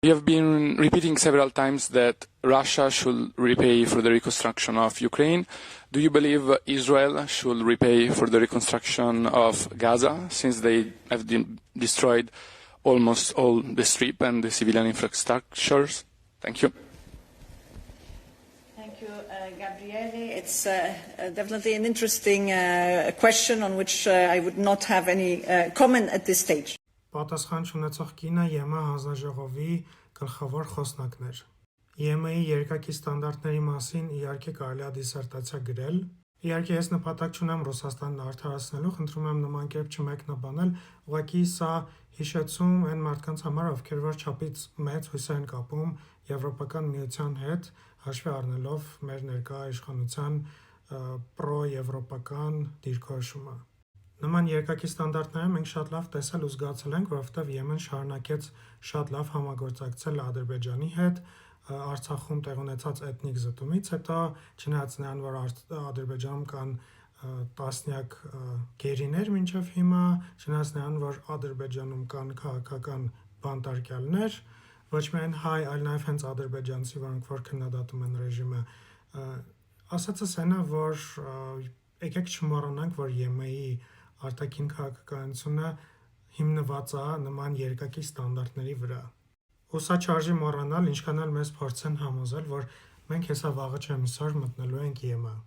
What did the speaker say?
You have been repeating several times that Russia should repay for the reconstruction of Ukraine. Do you believe Israel should repay for the reconstruction of Gaza, since they have destroyed almost all the strip and the civilian infrastructures? Thank you. Thank you, Gabriele. It's definitely an interesting question on which I would not have any comment at this stage. Պատասխան չունեցող կինը ԵՄ հանձնաժողովի գլխավոր խոսնակն էր։ ԵՄ-ի երկակի ստանդարտների մասին իհարկե կարելի է դիսերտացիա գրել։ Իհարկե ես նպատակ չունեմ Ռուսաստանն արդարացնելու, խնդրում եմ նման կերպ չմեկնաբանել, ուղղակի սա հիշեցում այն մարդկանց համար, ովքեր որ չափից մեծ հույսեր են կապում Եվրոպական միության հետ, հաշվի առնելով մեր ներկա իշխանության պրո-եվրոպական դիրքորոշումը։ Նման երկակի ստանդարտները մենք շատ լավ տեսել ու զգացել ենք, որովհետև Եմեն շարունակեց շատ լավ համագործակցել Ադրբեջանի հետ, Արցախում տեղ ունեցած էթնիկ զտումից հետո, չնայած նրան, որ Ադրբեջանում կան տասնյակ գերիներ մինչև հիմա, չնայած նրան, որ Ադրբեջանում կան քաղաքական բանտարկյալներ, ոչ միայն հայ, այլ նաև հենց ադրբեջանցի, որոնք որ քննադատում են ռեժիմը, ասածս այն է, որ եկեք չմոռանանք, որ ԵՄ-ի արտաքին քաղաքականությունը հիմնված է նման երկակի ստանդարտների վրա։ Ու սա չարժի մոռանալ, ինչքան էլ մեզ փորձեն համոզել, որ մենք հեսա վաղը չեմ իսօր մտնելու ենք ԵՄ։